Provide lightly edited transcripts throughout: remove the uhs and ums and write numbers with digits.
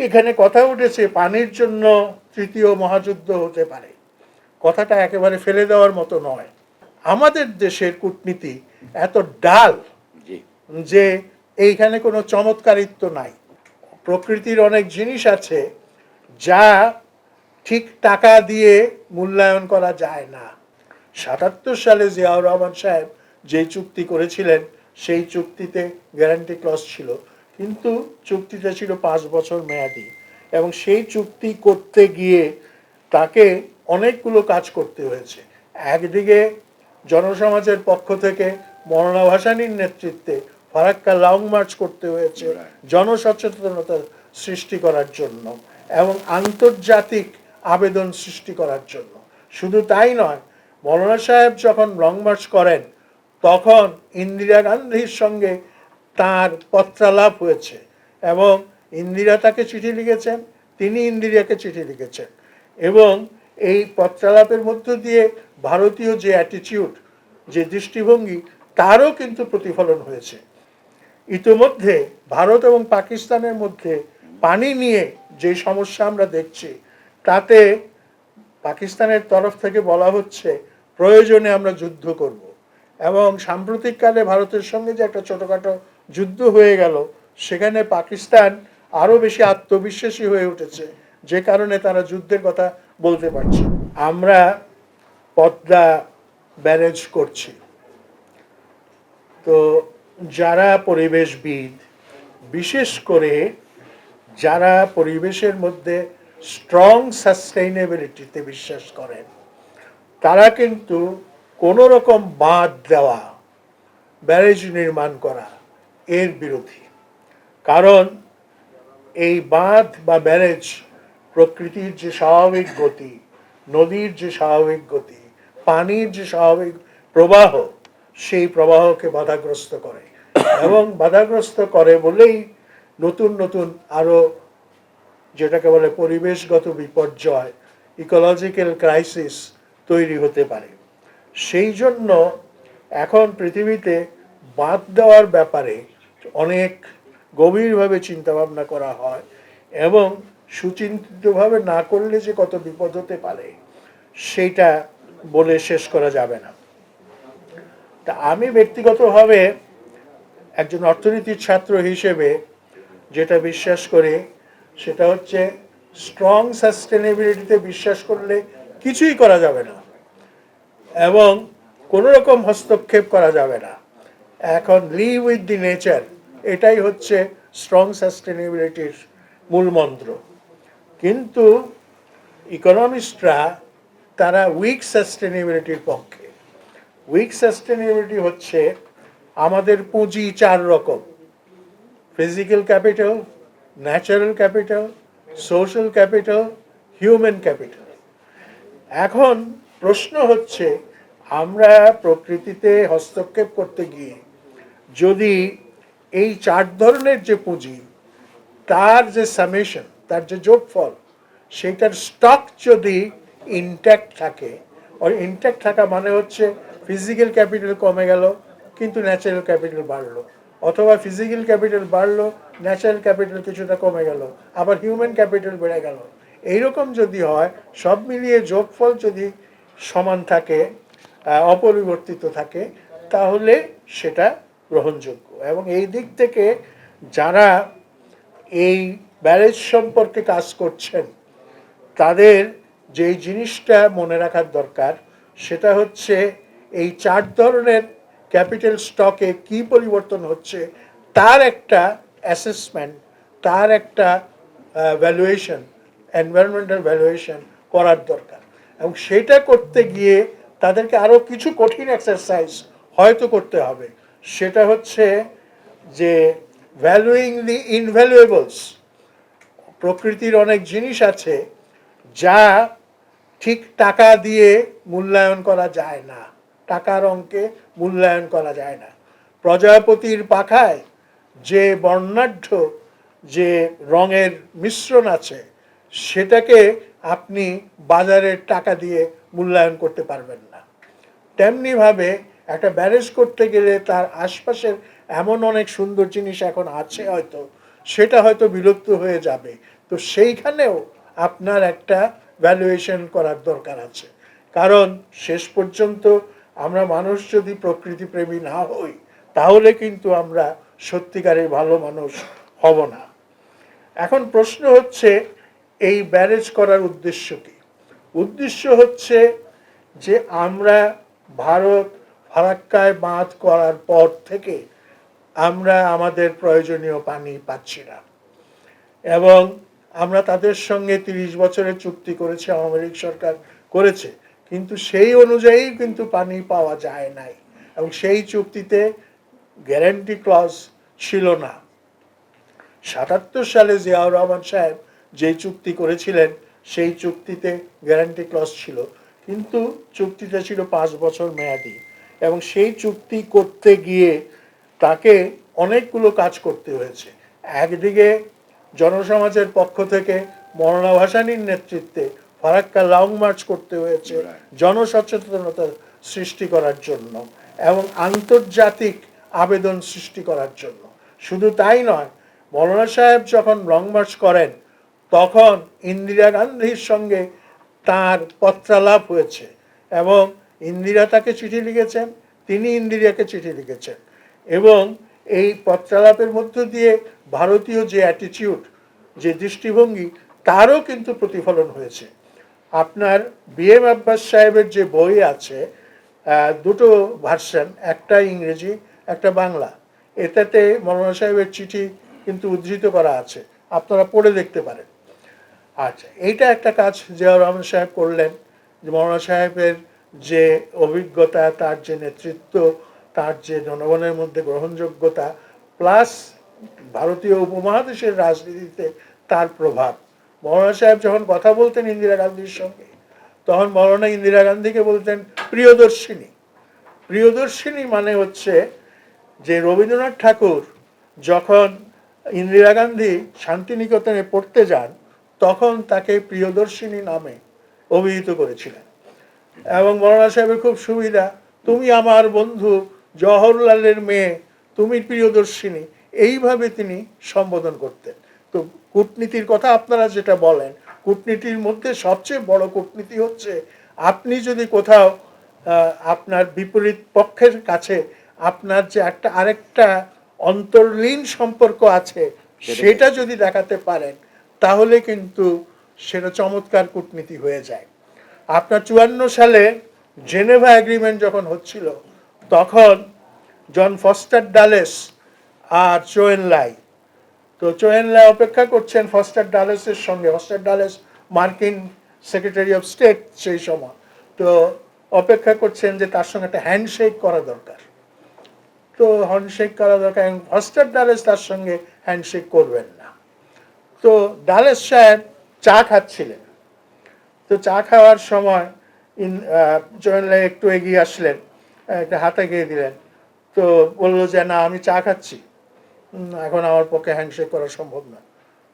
এখানে কথা উঠেছে পানির জন্য তৃতীয় মহাযুদ্ধ হতে পারে। কথাটা একেবারে ফেলে দেওয়ার মতো নয়। আমাদের দেশের কূটনীতি এত ডাল যে এইখানে কোনো চমৎকারিত্ব নাই। প্রকৃতির অনেক জিনিস আছে যা ঠিক টাকা দিয়ে মূল্যায়ন করা যায় না। ৭৭ সালে জিয়াউর রহমান সাহেব যে চুক্তি করেছিলেন সেই চুক্তিতে গ্যারান্টি ক্লজ ছিল, কিন্তু চুক্তিটা ছিল 5 বছর মেয়াদি এবং সেই চুক্তি করতে গিয়ে তাকে অনেকগুলো কাজ করতে হয়েছে। একদিকে জনসমাজের পক্ষ থেকে মৌলানা ভাসানীর নেতৃত্বে ফারাক্কা লং মার্চ করতে হয়েছে জনসচেতনতা সৃষ্টি করার জন্য এবং আন্তর্জাতিক আবেদন সৃষ্টি করার জন্য। শুধু তাই নয়, মৌলানা সাহেব যখন লং মার্চ করেন তখন ইন্দিরা গান্ধীর সঙ্গে তার পত্রালাপ হয়েছে এবং ইন্দিরা তাকে চিঠি লিখেছেন, তিনি ইন্দিরাকে চিঠি লিখেছেন এবং এই পত্রালাপের মধ্য দিয়ে ভারতীয় যে অ্যাটিটিউড, যে দৃষ্টিভঙ্গি, তারও কিন্তু প্রতিফলন হয়েছে। ইতিমধ্যে ভারত এবং পাকিস্তানের মধ্যে পানি নিয়ে যে সমস্যা আমরা দেখছি, তাতে পাকিস্তানের তরফ থেকে বলা হচ্ছে প্রয়োজনে আমরা যুদ্ধ করব এবং সাম্প্রতিককালে ভারতের সঙ্গে যে একটা ছোটোখাটো যুদ্ধ হয়ে গেল, সেখানে পাকিস্তান আরও বেশি আত্মবিশ্বাসী হয়ে উঠেছে, যে কারণে তারা যুদ্ধের কথা বলতে পারছে। আমরা পদ্মা ব্যারেজ করছি, তো যারা পরিবেশবিদ, বিশেষ করে যারা পরিবেশের মধ্যে স্ট্রং সাস্টেইনেবিলিটিতে বিশ্বাস করেন, তারা কিন্তু কোনো রকম বাঁধ দেওয়া, ব্যারেজ নির্মাণ করা এর বিরোধী। কারণ এই বাঁধ বা ব্যারেজ প্রকৃতির যে স্বাভাবিক গতি, নদীর যে স্বাভাবিক গতি, পানির যে স্বাভাবিক প্রবাহ, সেই প্রবাহকে বাধাগ্রস্ত করে এবং বাধাগ্রস্ত করে বলেই নতুন নতুন আরও যেটাকে বলে পরিবেশগত বিপর্যয়, ইকোলজিক্যাল ক্রাইসিস তৈরি হতে পারে। সেই জন্য এখন পৃথিবীতে বাঁধ দেওয়ার ব্যাপারে অনেক গভীরভাবে চিন্তাভাবনা করা হয় এবং সুচিন্তিতভাবে না করলে যে কত বিপদ হতে পারে সেইটা বলে শেষ করা যাবে না। তা আমি ব্যক্তিগতভাবে একজন অর্থনীতির ছাত্র হিসেবে যেটা বিশ্বাস করি সেটা হচ্ছে স্ট্রং সাস্টেনেবিলিটিতে বিশ্বাস করলে কিছুই করা যাবে না এবং কোনো রকম হস্তক্ষেপ করা যাবে না। এখন লিভ উইথ দি নেচার, এটাই হচ্ছে স্ট্রং সাস্টেনেবিলিটির মূল মন্ত্র। কিন্তু ইকোনমিস্টরা তারা উইক সাস্টেনেবিলিটির পক্ষে। উইক সাস্টেনেবিলিটি হচ্ছে আমাদের পুঁজি 4 রকম: physical capital, natural capital, social capital, human capital. এখন প্রশ্ন হচ্ছে, আমরা প্রকৃতিতে হস্তক্ষেপ করতে গিয়ে যদি এই 4 ধরনের যে পুঁজি, তার যে সামেশন, তার যে যোগফল, সেইটার স্টক যদি ইনট্যাক্ট থাকে, আর ইনট্যাক্ট থাকা মানে হচ্ছে ফিজিক্যাল ক্যাপিটাল কমে গেল কিন্তু ন্যাচারাল ক্যাপিটাল বাড়লো, অথবা ফিজিক্যাল ক্যাপিটাল বাড়লো, ন্যাচারাল ক্যাপিটাল কিছুটা কমে গেল, আবার হিউম্যান ক্যাপিটাল বেড়ে গেল, এইরকম যদি হয়, সব মিলিয়ে যোগফল যদি সমান থাকে, অপরিবর্তিত থাকে, তাহলে সেটা গ্রহণযোগ্য। এবং এই দিক থেকে যারা এই ব্যারেজ সম্পর্কে কাজ করছেন, তাদের যেই জিনিসটা মনে রাখার দরকার সেটা হচ্ছে এই 4 ধরনের ক্যাপিটাল স্টকে কি পরিবর্তন হচ্ছে তার একটা অ্যাসেসমেন্ট, তার একটা ভ্যালুয়েশন, এনভায়রনমেন্টাল ভ্যালুয়েশন করার দরকার। এবং সেটা করতে গিয়ে তাদেরকে আরও কিছু কঠিন এক্সারসাইজ হয়তো করতে হবে। সেটা হচ্ছে যে ভ্যালুইং দি ইনভ্যালুয়েবলস। প্রকৃতির অনেক জিনিস আছে যা ঠিক টাকা দিয়ে মূল্যায়ন করা যায় না, টাকার অঙ্কে মূল্যায়ন করা যায় না। প্রজাপতির পাখায় যে বর্ণাঢ্য যে রঙের মিশ্রণ আছে, সেটাকে আপনি বাজারের টাকা দিয়ে মূল্যায়ন করতে পারবেন না। তেমনিভাবে একটা ব্যারেজ করতে গেলে তার আশপাশের এমন অনেক সুন্দর জিনিস এখন আছে হয়তো, সেটা হয়তো বিলুপ্ত হয়ে যাবে, তো সেইখানেও আপনার একটা ভ্যালুয়েশন করার দরকার আছে, কারণ শেষ পর্যন্ত আমরা মানুষ যদি প্রকৃতিপ্রেমী না হই তাহলে কিন্তু আমরা সত্যিকারের ভালো মানুষ হব না। এখন প্রশ্ন হচ্ছে এই ব্যারেজ করার উদ্দেশ্য কি? উদ্দেশ্য হচ্ছে যে আমরা ভারত ফারাক্কায় বাঁধ করার পর থেকে আমরা আমাদের প্রয়োজনীয় পানি পাচ্ছি না, এবং আমরা তাদের সঙ্গে 30 বছরের চুক্তি করেছে, আওয়ামী লীগ সরকার করেছে, কিন্তু সেই অনুযায়ী কিন্তু পানি পাওয়া যায় নাই, এবং সেই চুক্তিতে গ্যারান্টি ক্লজ ছিল না। 77 সালে জিয়াউর রহমান সাহেব যে চুক্তি করেছিলেন সেই চুক্তিতে গ্যারান্টি ক্লজ ছিল, কিন্তু চুক্তিটা ছিল 5 বছর মেয়াদি, এবং সেই চুক্তি করতে গিয়ে তাকে অনেকগুলো কাজ করতে হয়েছে। একদিকে জনসমাজের পক্ষ থেকে মওলানা ভাসানীর নেতৃত্বে ফারাক্কা লং মার্চ করতে হয়েছে জনসচেতনতা সৃষ্টি করার জন্য এবং আন্তর্জাতিক আবেদন সৃষ্টি করার জন্য। শুধু তাই নয়, মওলানা সাহেব যখন লং মার্চ করেন তখন ইন্দিরা গান্ধীর সঙ্গে তার পত্রালাপ হয়েছে, এবং ইন্দিরা তাকে চিঠি লিখেছেন, তিনি ইন্দিরাকে চিঠি লিখেছেন, এবং এই পত্রালাপের মধ্য দিয়ে ভারতীয় যে অ্যাটিটিউড, যে দৃষ্টিভঙ্গি, তারও কিন্তু প্রতিফলন হয়েছে। আপনার BM আব্বাস সাহেবের যে বই আছে, দুটো ভার্সন, একটা ইংরেজি একটা বাংলা, এটাতে মওলানা সাহেবের চিঠি কিন্তু উদ্ধৃত করা আছে, আপনারা পড়ে দেখতে পারেন। আচ্ছা, এইটা একটা কাজ জিয়াউর রহমান সাহেব করলেন, যে মওলানা সাহেবের যে অভিজ্ঞতা, তার যে নেতৃত্ব, তার যে জনগণের মধ্যে গ্রহণযোগ্যতা, প্লাস ভারতীয় উপমহাদেশের রাজনীতিতে তার প্রভাব। মওলানা সাহেব যখন কথা বলতেন ইন্দিরা গান্ধীর সঙ্গে, তখন মওলানা ইন্দিরা গান্ধীকে বলতেন প্রিয়দর্শিনী। প্রিয়দর্শিনী মানে হচ্ছে যে রবীন্দ্রনাথ ঠাকুর যখন ইন্দিরা গান্ধী শান্তিনিকেতনে পড়তে যান তখন তাকে প্রিয়দর্শিনী নামে অভিহিত করেছিলেন। এবং মওলানা সাহেবের খুব সুবিধা, তুমি আমার বন্ধু জওহরলালের মেয়ে, তুমি প্রিয়দর্শিনী, এইভাবে তিনি সম্বোধন করতেন। তো কূটনীতির কথা আপনারা যেটা বলেন, কূটনীতির মধ্যে সবচেয়ে বড় কূটনীতি হচ্ছে আপনি যদি কোথাও আপনার বিপরীত পক্ষের কাছে আপনার যে একটা আরেকটা অন্তর্লীন সম্পর্ক আছে সেটা যদি দেখাতে পারেন তাহলে কিন্তু সেটা চমৎকার কূটনীতি হয়ে যায়। আপনার 54 সালে জেনেভা এগ্রিমেন্ট যখন হচ্ছিল তখন জন ফস্টার ডালেস আর চোয়েন লাই, তো চোয়েন লাই অপেক্ষা করছেন ফস্টার ডালেসের সঙ্গে। ফস্টার ডালেস মার্কিন সেক্রেটারি অফ স্টেট সেই সময়, তো অপেক্ষা করছেন যে তার সঙ্গে একটা হ্যান্ডশেক করা দরকার। তো হ্যান্ডশেক করা দরকার, এবং ফস্টার ডালেস তার সঙ্গে হ্যান্ডশেক করবেন না। তো ডালেস সাহেব চা খাচ্ছিলেন, তো চা খাওয়ার সময় জয়েনলাই একটু এগিয়ে আসলেন, একটা হাত এগিয়ে দিলেন, তো বললো যে না আমি চা খাচ্ছি, এখন আমার পক্ষে হ্যান্ডশেক করা সম্ভব না।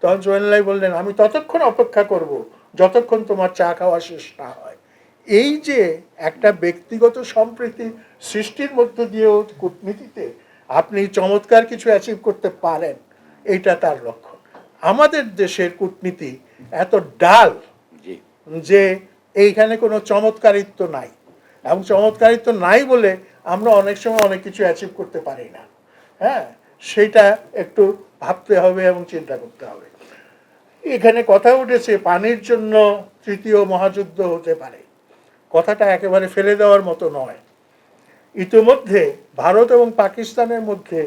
তখন জয়েনলাই বললেন আমি ততক্ষণ অপেক্ষা করব যতক্ষণ তোমার চা খাওয়া শেষ না হয়। এই যে একটা ব্যক্তিগত সম্প্রীতি সৃষ্টির মধ্য দিয়েও কূটনীতিতে আপনি চমৎকার কিছু অ্যাচিভ করতে পারেন, এইটা তার লক্ষণ। আমাদের দেশের কূটনীতি এত ডাল যে এইখানে কোনো চমৎকারিত্ব নাই, এবং চমৎকারিত্ব নাই বলে আমরা অনেক সময় অনেক কিছু অ্যাচিভ করতে পারি না। হ্যাঁ, সেইটা একটু ভাবতে হবে এবং চিন্তা করতে হবে। এখানে কথা উঠেছে পানির জন্য তৃতীয় মহাযুদ্ধ হতে পারে, কথাটা একেবারে ফেলে দেওয়ার মতো নয়। ইতিমধ্যে ভারত এবং পাকিস্তানের মধ্যে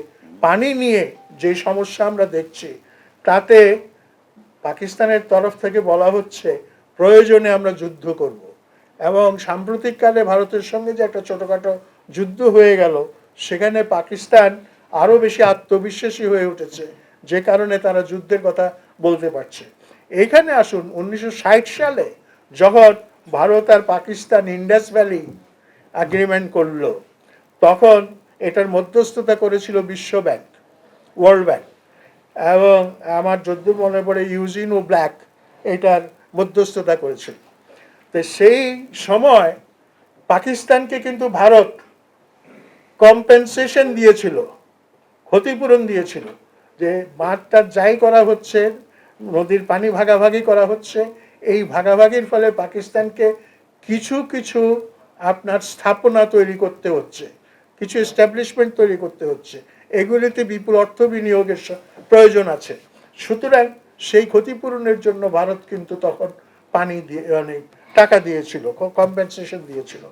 পানি নিয়ে যে সমস্যা আমরা দেখছি তাতে পাকিস্তানের তরফ থেকে বলা হচ্ছে প্রয়োজনে আমরা যুদ্ধ করব, এবং সাম্প্রতিককালে ভারতের সঙ্গে যে একটা ছোটোখাটো যুদ্ধ হয়ে গেল সেখানে পাকিস্তান আরও বেশি আত্মবিশ্বাসী হয়ে উঠেছে, যে কারণে তারা যুদ্ধের কথা বলতে পারছে। এইখানে আসুন, 1960 সালে যখন ভারত আর পাকিস্তান ইন্ডাস ভ্যালি এগ্রিমেন্ট করলো তখন এটার মধ্যস্থতা করেছিল বিশ্ব ব্যাংক, ওয়ার্ল্ড ব্যাংক, এবং আমার যদ্দূর মনে পড়ে ইউজিন ও ব্ল্যাক এটার মধ্যস্থতা করেছিল। তো সেই সময় পাকিস্তানকে কিন্তু ভারত কম্পেনসেশন দিয়েছিল, ক্ষতিপূরণ দিয়েছিল, যে বাঁধটা যাই করা হচ্ছে নদীর পানি ভাগাভাগি করা হচ্ছে। এই ভাগাভাগির ফলে পাকিস্তানকে কিছু কিছু আপনার স্থাপনা তৈরি করতে হচ্ছে, কিছু এস্টাবলিশমেন্ট তৈরি করতে হচ্ছে, এগুলিতে বিপুল অর্থ বিনিয়োগের প্রয়োজন আছে। সুতরাং সেই ক্ষতিপূরণের জন্য ভারত কিন্তু তখন পানি দিয়ে, মানে টাকা দিয়েছিল, কম্পেনসেশন দিয়েছিল।